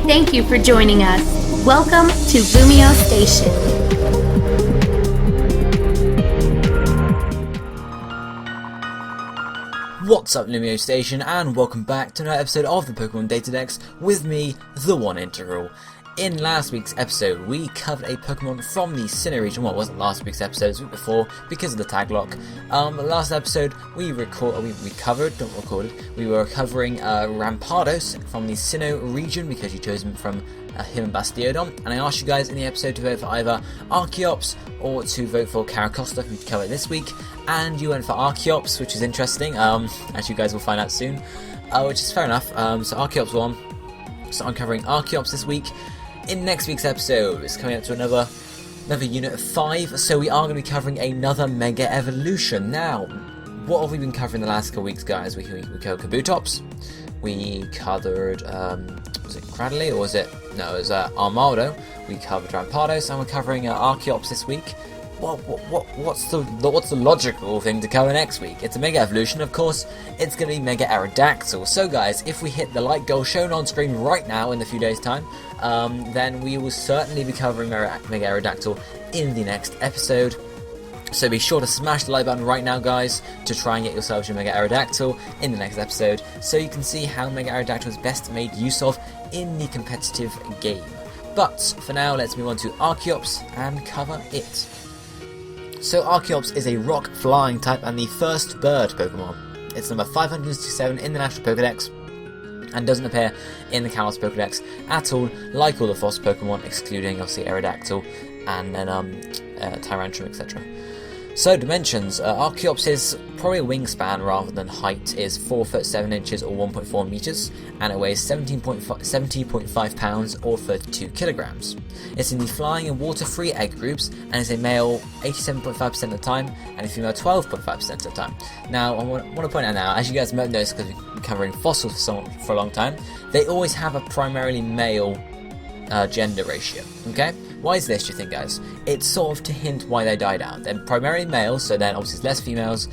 Thank you for joining us. Welcome to LumioseStation. What's up, LumioseStation, and welcome back to another episode of the Pokémon DataDex with me, TheOneIntegral. In last week's episode, we covered a Pokemon from the Sinnoh region. Well, it wasn't last week's episode, it was the week before, because of the tag lock. Last episode, we were covering Rampardos from the Sinnoh region, because you chose him from him and Bastiodon, and I asked you guys in the episode to vote for either Archeops or to vote for Caracosta, who we covered this week, and you went for Archeops, which is interesting, as you guys will find out soon, which is fair enough. So Archeops won, so I'm covering Archeops this week. In next week's episode, it's coming up to another unit of 5, so we are going to be covering another Mega Evolution. Now, what have we been covering the last couple weeks, guys? We covered Kabutops, we covered, was it Cradley, or was it, no, it was Armaldo, we covered Rampardos, and we're covering Archeops this week. What's the logical thing to cover next week? It's a Mega Evolution, of course. It's going to be Mega Aerodactyl. So guys, if we hit the like goal shown on screen right now in a few days' time, then we will certainly be covering Mega Aerodactyl in the next episode. So be sure to smash the like button right now, guys, to try and get yourselves your Mega Aerodactyl in the next episode, so you can see how Mega Aerodactyl is best made use of in the competitive game. But for now, let's move on to Archeops and cover it. So Archeops is a rock flying type and the first bird Pokemon. It's number 567 in the National Pokédex and doesn't appear in the Kalos Pokédex at all, like all the Frost Pokemon, excluding obviously Aerodactyl and then Tyrantrum, etc. So dimensions, Archeops is probably a wingspan rather than height, is 4 foot 7 inches or 1.4 meters, and it weighs 17.5 pounds or 32 kilograms. It's in the flying and water-free egg groups, and is a male 87.5% of the time, and a female 12.5% of the time. Now, I want to point out now, as you guys might notice because we've been covering fossils for a long time, they always have a primarily male gender ratio, okay? Why is this, do you think, guys? It's sort of to hint why they died out. They're primarily males, so then obviously less females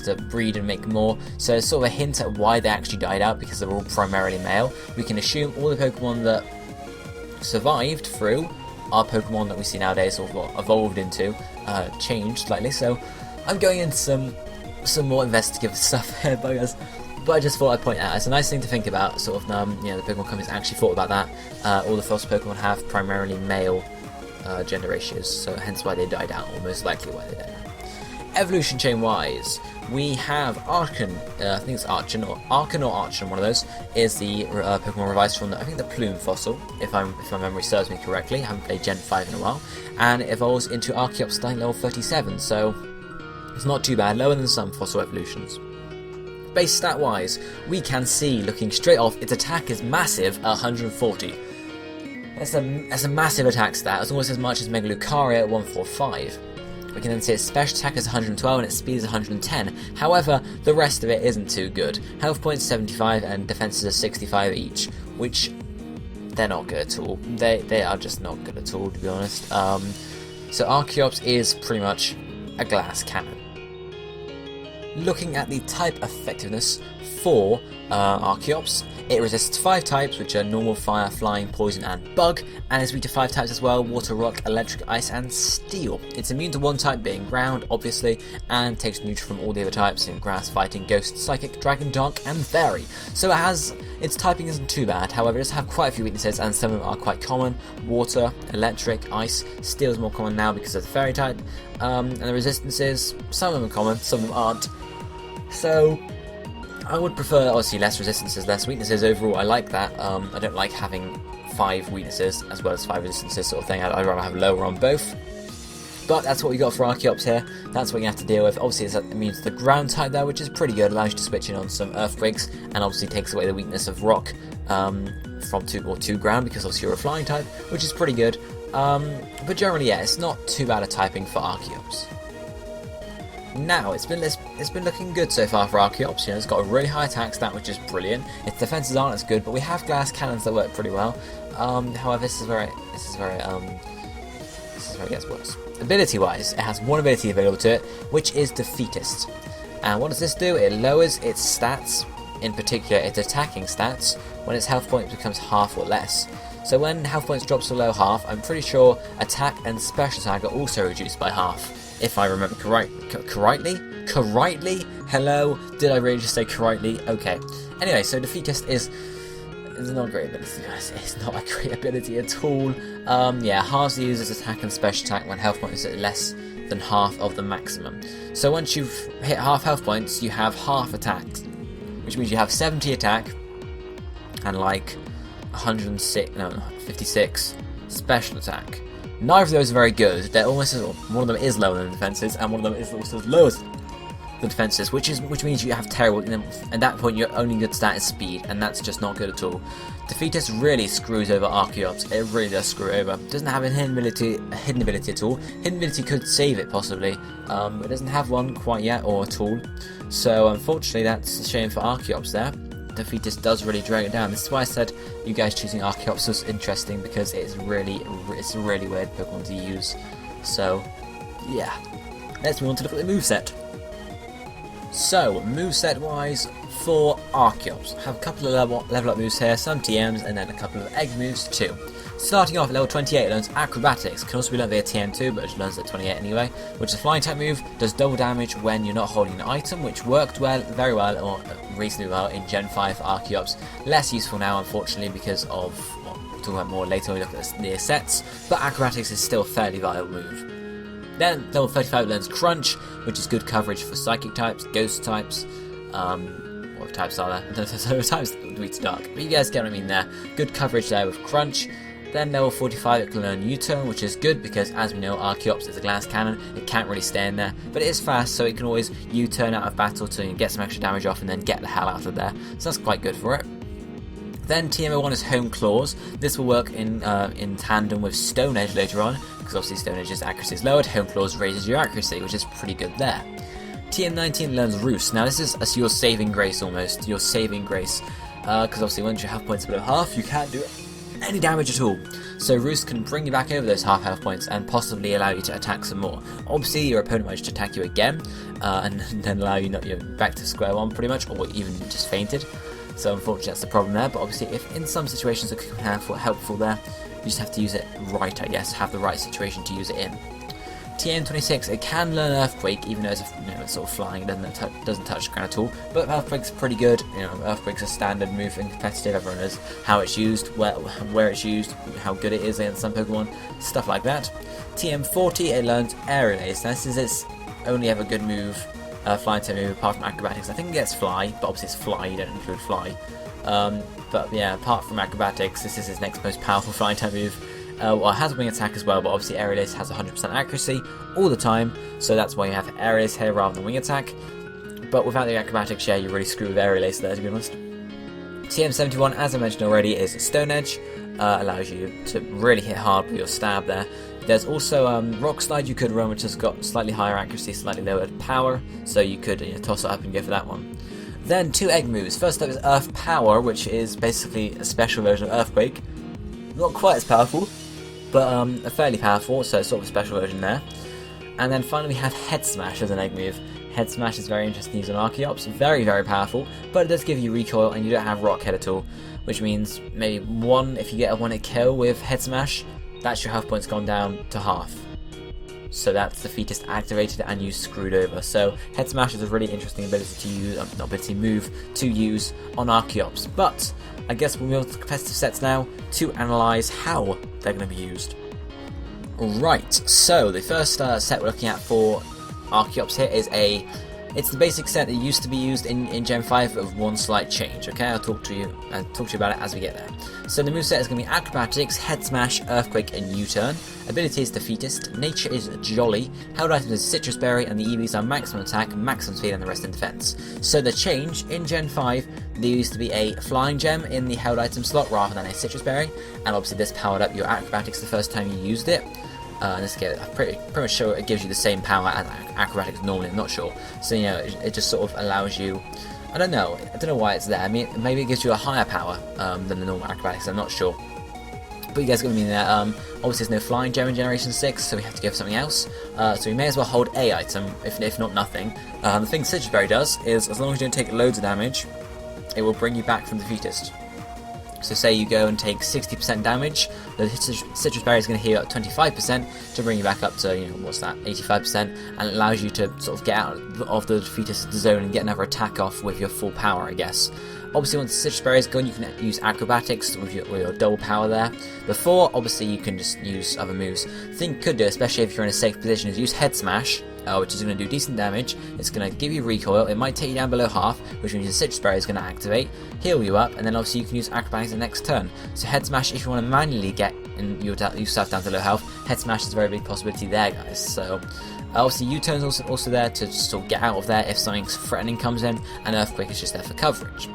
to breed and make more, so it's sort of a hint at why they actually died out, because they're all primarily male. We can assume all the Pokemon that survived through are Pokemon that we see nowadays, or what evolved into, changed slightly, so I'm going into some more investigative stuff here, guys. But I just thought I'd point out, it's a nice thing to think about, sort of, the Pokemon companies actually thought about that. All the Frost Pokemon have primarily male gender ratios, so hence why they died out, or most likely why they died out. Evolution chain wise, we have Archon, I think it's Archon or Archon, one of those, is the Pokemon revised from, I think, the Plume fossil, if my memory serves me correctly. I haven't played Gen 5 in a while, and it evolves into Archeops starting level 37, so it's not too bad, lower than some fossil evolutions. Base stat wise, we can see, looking straight off, its attack is massive at 140. That's a massive attack stat. It's almost as much as Mega Lucaria at 145. We can then see its special attack is 112 and its speed is 110. However, the rest of it isn't too good. Health points 75 and defenses are 65 each, which they're not good at all. They are just not good at all, to be honest. So Archeops is pretty much a glass cannon. Looking at the type effectiveness for Archeops, it resists 5 types, which are normal, fire, flying, poison, and bug, and is weak to 5 types as well: water, rock, electric, ice, and steel. It's immune to 1 type, being ground, obviously, and takes neutral from all the other types in grass, fighting, ghost, psychic, dragon, dark, and fairy. So its typing isn't too bad. However, it does have quite a few weaknesses, and some of them are quite common: water, electric, ice. Steel is more common now because of the fairy type, and the resistances, some of them are common, some of them aren't. So I would prefer, obviously, less resistances, less weaknesses. Overall, I like that. I don't like having 5 weaknesses as well as 5 resistances sort of thing. I'd rather have lower on both. But that's what we got for Archeops here. That's what you have to deal with. Obviously, it means the ground type there, which is pretty good. Allows you to switch in on some earthquakes, and obviously takes away the weakness of rock from 2 ground, because obviously you're a flying type, which is pretty good. But generally, yeah, it's not too bad a typing for Archeops. Now, it's been looking good so far for Archeops. It's got a really high attack stat, which is brilliant. Its defenses aren't as good, but we have glass cannons that work pretty well. However, this is where it gets worse. Ability-wise, it has one ability available to it, which is Defeatist. And what does this do? It lowers its stats in particular its attacking stats, when its health points becomes half or less. So when health points drops below half, I'm pretty sure attack and special attack are also reduced by half, if I remember correctly? Hello? Did I really just say correctly? Okay. Anyway, so Defeatist is not a great ability, guys. It's not a great ability at all. Yeah, halves the user's attack and special attack when health points are less than half of the maximum. So once you've hit half health points, you have half attacks, which means you have 70 attack and like 56 special attack. Neither of those are very good. They're almost one of them is lower than the defenses, and one of them is also as low as the defenses, which means you have terrible. At that point, your only good stat is speed, and that's just not good at all. Defeatist really screws over Archeops. It really does screw over. Doesn't have a hidden ability at all. Hidden ability could save it possibly. It doesn't have one quite yet or at all. So unfortunately, that's a shame for Archeops there. Defeatist does really drag it down. This is why I said you guys choosing Archeops was interesting, because it's a really weird Pokemon to use. So yeah, let's move on to look at the moveset. So moveset wise for Archeops, I have a couple of level up moves here, some TMs, and then a couple of egg moves too. Starting off at level 28, it learns Acrobatics, can also be learned via TM2, but it learns at 28 anyway, which is a flying type move, does double damage when you're not holding an item, which worked very well, or reasonably well, in Gen 5 for Archeops. Less useful now, unfortunately, because of, well, we'll talk about more later when we look at the sets, but Acrobatics is still a fairly viable move. Then level 35 learns Crunch, which is good coverage for Psychic types, Ghost types, what types are there? Types weak to dark, but you guys get what I mean there. Good coverage there with Crunch. Then level 45 it can learn U-turn, which is good because, as we know, Archeops is a glass cannon. It can't really stay in there, but it is fast, so it can always U-turn out of battle to get some extra damage off and then get the hell out of there. So that's quite good for it. Then TM01 is Home Claws. This will work in tandem with Stone Edge later on, because obviously Stone Edge's accuracy is lowered. Home Claws raises your accuracy, which is pretty good there. TM19 learns Roost. Now this is your saving grace almost, your saving grace, because obviously once your health points are below half, you can't do any damage at all. So Roost can bring you back over those half health points and possibly allow you to attack some more. Obviously your opponent might just attack you again, and then allow you back to square one pretty much, or even just fainted. So unfortunately that's the problem there, but obviously if in some situations it can be helpful there, you just have to use it right, I guess, have the right situation to use it in. TM26, it can learn Earthquake, even though it's sort of flying, it doesn't touch the ground at all. But Earthquake's pretty good. Earthquake's a standard move in competitive. Everyone knows how it's used, where it's used, how good it is against some Pokemon, stuff like that. TM40, it learns Aerial Ace. Now this is its only ever good move, flying type move apart from Acrobatics. I think it gets Fly, but obviously it's Fly, you don't include Fly. But yeah, apart from Acrobatics, this is its next most powerful flying type move. Well, it has a wing attack as well, but obviously Aerial Ace has 100% accuracy all the time, so that's why you have Aerial Ace here rather than wing attack. But without the Acrobatics, yeah, you really screw with Aerial Ace there, to be honest. TM71, as I mentioned already, is Stone Edge, allows you to really hit hard with your stab there. There's also Rock Slide you could run, which has got slightly higher accuracy, slightly lower power, so you could toss it up and go for that one. Then two egg moves. First up is Earth Power, which is basically a special version of Earthquake. Not quite as powerful, but fairly powerful, so sort of a special version there. And then finally we have Head Smash as an egg move. Head Smash is very interesting to use on Archeops, very, very powerful, but it does give you recoil and you don't have Rock Head at all, which means maybe if you get a 1-hit kill with Head Smash, that's your health points gone down to half. So that's Defeatist activated and you screwed over. So Head Smash is a really interesting ability to use, move to use on Archeops. But I guess we'll move on to competitive sets now to analyse how they're going to be used. Right, so the first set we're looking at for Archeops here is it's the basic set that used to be used in Gen 5 with one slight change, okay? I'll talk to you about it as we get there. So the moveset is going to be Acrobatics, Head Smash, Earthquake, and U-turn. Ability is Defeatist, Nature is Jolly, held items is Citrus Berry, and the EVs are maximum attack, maximum speed, and the rest in defense. So the change, in Gen 5, there used to be a Flying Gem in the held item slot rather than a Citrus Berry, and obviously this powered up your Acrobatics the first time you used it. In this case, I'm pretty much sure it gives you the same power as Acrobatics normally, I'm not sure. So, it just sort of allows you, I don't know why it's there. I mean, maybe it gives you a higher power than the normal Acrobatics, I'm not sure. But you guys got to mean there, obviously there's no Flying Gem in Generation 6, so we have to give something else. So we may as well hold a item, if not nothing. The thing Citrus Berry does is, as long as you don't take loads of damage, it will bring you back from the defeatist. So say you go and take 60% damage, the Citrus Berry is going to heal up 25% to bring you back up to, you know, what's that, 85%, and it allows you to sort of get out of the defeatist zone and get another attack off with your full power, I guess. Obviously, once the Citrus Berry is gone, you can use Acrobatics with your double power there. Before, obviously, you can just use other moves. The thing you could do, especially if you're in a safe position, is use Head Smash, which is going to do decent damage. It's going to give you recoil. It might take you down below half, which means the Citrus Berry is going to activate, heal you up, and then obviously you can use Acrobatics the next turn. So Head Smash, if you want to manually get yourself down to low health, Head Smash is a very big possibility there, guys. So obviously U-Turn's also there to sort of get out of there if something threatening comes in, and Earthquake is just there for coverage.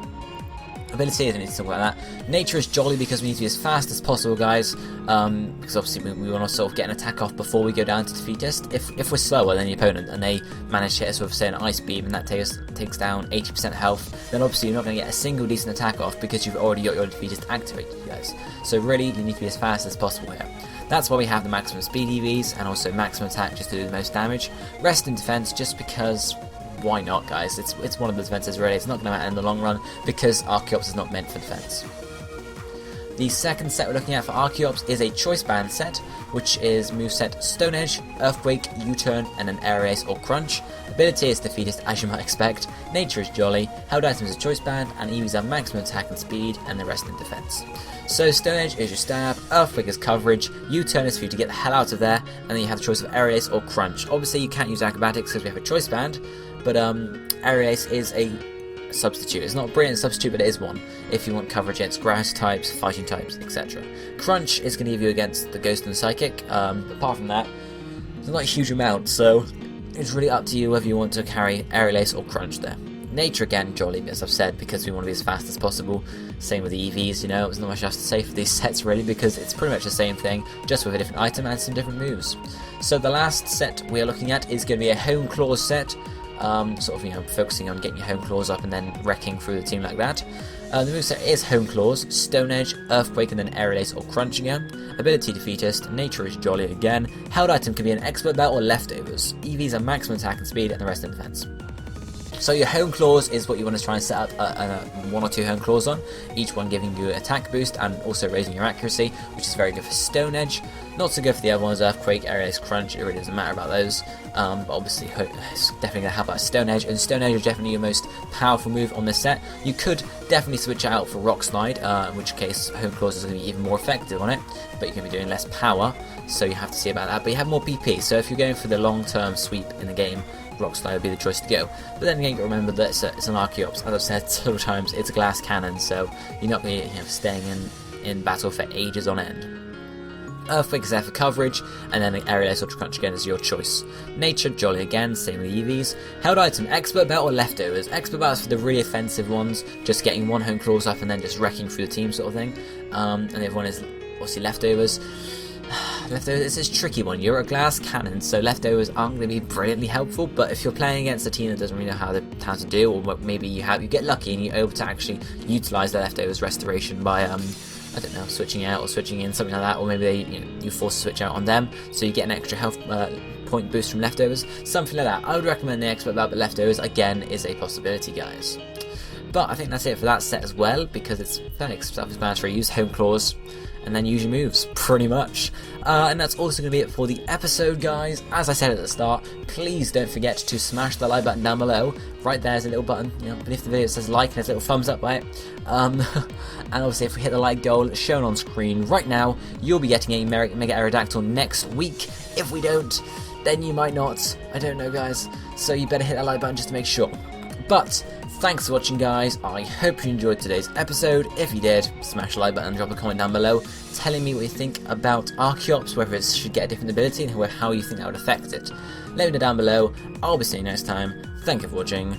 Ability, I don't need to talk about that. Nature is jolly because we need to be as fast as possible, guys, because obviously we want to sort of get an attack off before we go down to defeatist. If we're slower than the opponent and they manage to hit us with, say, an Ice Beam and that takes down 80% health, then obviously you're not going to get a single decent attack off because you've already got your defeatist activated, guys. So really, you need to be as fast as possible here. That's why we have the maximum speed EVs and also maximum attack just to do the most damage. Rest and defense just because... why not, guys? It's one of the defenses, really. It's not going to matter in the long run because Archeops is not meant for defense. The second set we're looking at for Archeops is a choice band set, which is moveset Stone Edge, Earthquake, U-Turn, and an Aerial Ace or Crunch. Ability is defeatist, as you might expect. Nature is jolly. Held items is a choice band, and EVs are maximum attack and speed, and the rest in defense. So Stone Edge is your stab, Earthquake is coverage, U-Turn is for you to get the hell out of there, and then you have the choice of Aerial Ace or Crunch. Obviously, you can't use Acrobatics because we have a choice band, but Aerial Ace is a substitute. It's not a brilliant substitute, but it is one if you want coverage against grass types, fighting types, etc. Crunch is going to give you against the Ghost and the Psychic. Apart from that, there's not a huge amount, so it's really up to you whether you want to carry Aerial Ace or Crunch there. Nature, again, jolly, as I've said, because we want to be as fast as possible. Same with the EVs, you know, there's not much else to say for these sets, really, because it's pretty much the same thing, just with a different item and some different moves. So the last set we're looking at is going to be a Home Claws set, sort of, you know, focusing on getting your Home Claws up and then wrecking through the team like that. The moveset is Home Claws, Stone Edge, Earthquake, and then Aerial Ace or Crunch again. Ability defeatist, Nature is jolly again. Held item can be an Expert Belt or Leftovers. EVs are maximum attack and speed, and the rest in defense. So your Home Claws is what you want to try and set up one or two Home Claws on, each one giving you an attack boost and also raising your accuracy, which is very good for Stone Edge. Not so good for the other ones, Earthquake, Aerial Ace, Crunch, it really doesn't matter about those, but obviously it's definitely going to help out Stone Edge, and Stone Edge is definitely your most powerful move on this set. You could definitely switch out for Rock Slide, in which case Home Claws is going to be even more effective on it, but you're going to be doing less power, so you have to see about that, but you have more PP, so if you're going for the long-term sweep in the game, Rock Slide would be the choice to go. But then again, you remember that it's an Archeops. As I've said several times, it's a glass cannon, so you're not going to be staying in battle for ages on end. Earthquake is there for coverage, and then Aerial Ace or Crunch again is your choice. Nature, jolly again, same with EVs. Held item, Expert Belt or Leftovers. Expert Belt is for the really offensive ones, just getting one Home Claws up and then just wrecking through the team sort of thing. And the other one is obviously Leftovers. Leftovers is a tricky one. You're a glass cannon, so leftovers aren't going to be brilliantly helpful, but if you're playing against a team that doesn't really know how to do, or maybe you get lucky and you're able to actually utilise the leftovers restoration by I don't know, switching out or switching in, something like that, or maybe you force to switch out on them, so you get an extra health point boost from leftovers, something like that. I would recommend the Expert Belt, but leftovers again is a possibility, guys. But I think that's it for that set as well, because it's fairly self-explanatory. Use Home Claws and then use your moves, pretty much. And that's also going to be it for the episode, guys. As I said at the start, please don't forget to smash the like button down below. Right there's a little button, you know, beneath the video it says like, and there's a little thumbs up by it. And obviously if we hit the like goal shown on screen right now, you'll be getting a Mega Aerodactyl next week. If we don't, then you might not. I don't know, guys. So you better hit that like button just to make sure. But thanks for watching, guys. I hope you enjoyed today's episode. If you did, smash the like button and drop a comment down below telling me what you think about Archeops, whether it should get a different ability and how you think that would affect it. Let me know down below. I'll be seeing you next time. Thank you for watching,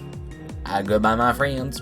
and goodbye, my friends.